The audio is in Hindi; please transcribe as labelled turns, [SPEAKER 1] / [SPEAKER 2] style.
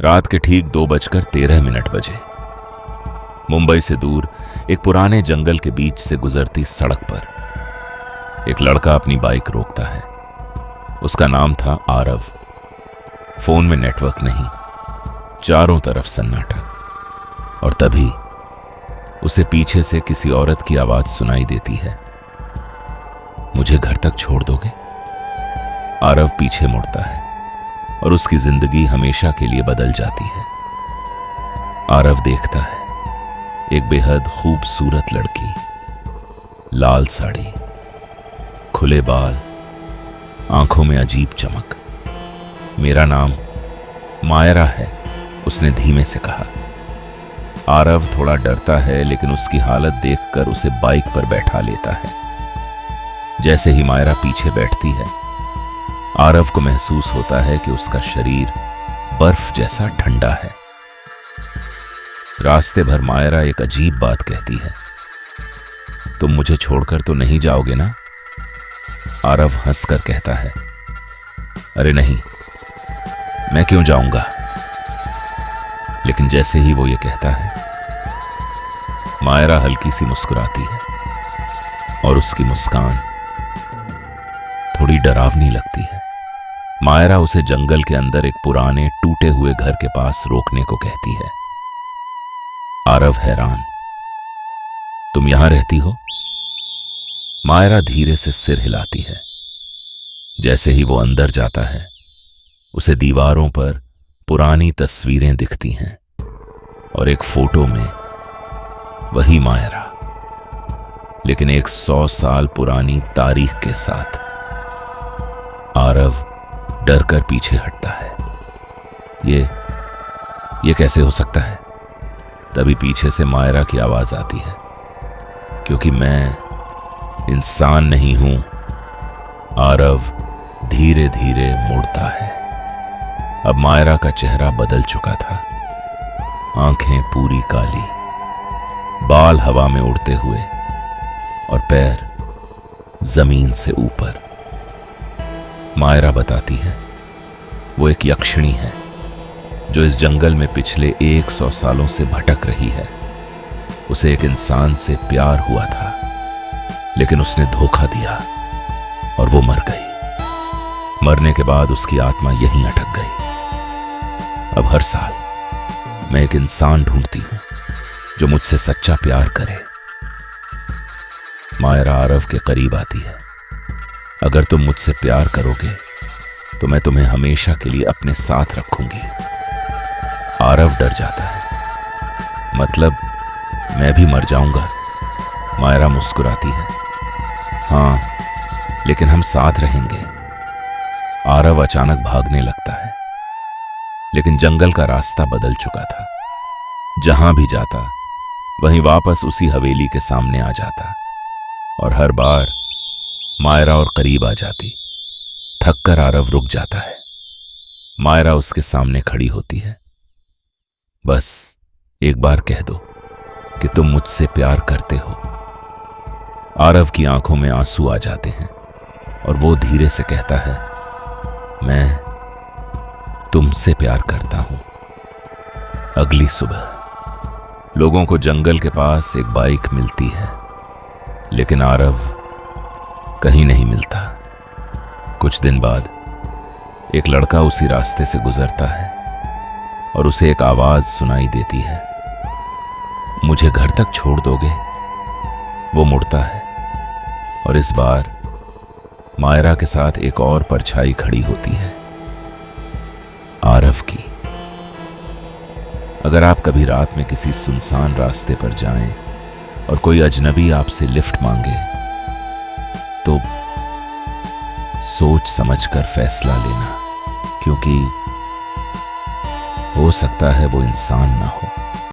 [SPEAKER 1] रात के ठीक 2:13 बजे मुंबई से दूर एक पुराने जंगल के बीच से गुजरती सड़क पर एक लड़का अपनी बाइक रोकता है। उसका नाम था आरव। फोन में नेटवर्क नहीं, चारों तरफ सन्नाटा। और तभी उसे पीछे से किसी औरत की आवाज सुनाई देती है, मुझे घर तक छोड़ दोगे? आरव पीछे मुड़ता है और उसकी जिंदगी हमेशा के लिए बदल जाती है। आरव देखता है एक बेहद खूबसूरत लड़की, लाल साड़ी, खुले बाल, आंखों में अजीब चमक। मेरा नाम मायरा है, उसने धीमे से कहा। आरव थोड़ा डरता है, लेकिन उसकी हालत देखकर उसे बाइक पर बैठा लेता है। जैसे ही मायरा पीछे बैठती है, आरव को महसूस होता है कि उसका शरीर बर्फ जैसा ठंडा है। रास्ते भर मायरा एक अजीब बात कहती है, तुम मुझे छोड़कर तो नहीं जाओगे ना? आरव हंसकर कहता है, अरे नहीं, मैं क्यों जाऊंगा? लेकिन जैसे ही वो ये कहता है, मायरा हल्की सी मुस्कुराती है और उसकी मुस्कान थोड़ी डरावनी लगती है। मायरा उसे जंगल के अंदर एक पुराने टूटे हुए घर के पास रोकने को कहती है। आरव हैरान, तुम यहां रहती हो? मायरा धीरे से सिर हिलाती है। जैसे ही वो अंदर जाता है, उसे दीवारों पर पुरानी तस्वीरें दिखती हैं और एक फोटो में वही मायरा, लेकिन एक 100 साल पुरानी तारीख के साथ। आरव डर कर पीछे हटता है। ये कैसे हो सकता है? तभी पीछे से मायरा की आवाज आती है, क्योंकि मैं इंसान नहीं हूं। आरव धीरे धीरे मुड़ता है। अब मायरा का चेहरा बदल चुका था, आंखें पूरी काली, बाल हवा में उड़ते हुए और पैर जमीन से ऊपर। मायरा बताती है, वो एक यक्षिणी है जो इस जंगल में पिछले 100 सालों से भटक रही है। उसे एक इंसान से प्यार हुआ था, लेकिन उसने धोखा दिया और वो मर गई। मरने के बाद उसकी आत्मा यहीं अटक गई। अब हर साल मैं एक इंसान ढूंढती हूं जो मुझसे सच्चा प्यार करे। मायरा आरव के करीब आती है। अगर तुम मुझसे प्यार करोगे तो मैं तुम्हें हमेशा के लिए अपने साथ रखूंगी। आरव डर जाता है। मतलब मैं भी मर जाऊंगा? मायरा मुस्कुराती है। हाँ, लेकिन हम साथ रहेंगे। आरव अचानक भागने लगता है, लेकिन जंगल का रास्ता बदल चुका था। जहां भी जाता, वहीं वापस उसी हवेली के सामने आ जाता और हर बार मायरा और करीब आ जाती। थककर आरव रुक जाता है। मायरा उसके सामने खड़ी होती है। बस एक बार कह दो कि तुम मुझसे प्यार करते हो। आरव की आंखों में आंसू आ जाते हैं और वो धीरे से कहता है, मैं तुमसे प्यार करता हूं। अगली सुबह लोगों को जंगल के पास एक बाइक मिलती है, लेकिन आरव कहीं नहीं मिलता। कुछ दिन बाद एक लड़का उसी रास्ते से गुजरता है और उसे एक आवाज सुनाई देती है, मुझे घर तक छोड़ दोगे? वो मुड़ता है और इस बार मायरा के साथ एक और परछाई खड़ी होती है, आरव की। अगर आप कभी रात में किसी सुनसान रास्ते पर जाएं और कोई अजनबी आपसे लिफ्ट मांगे, तो सोच समझकर फैसला लेना, क्योंकि हो सकता है वो इंसान ना हो।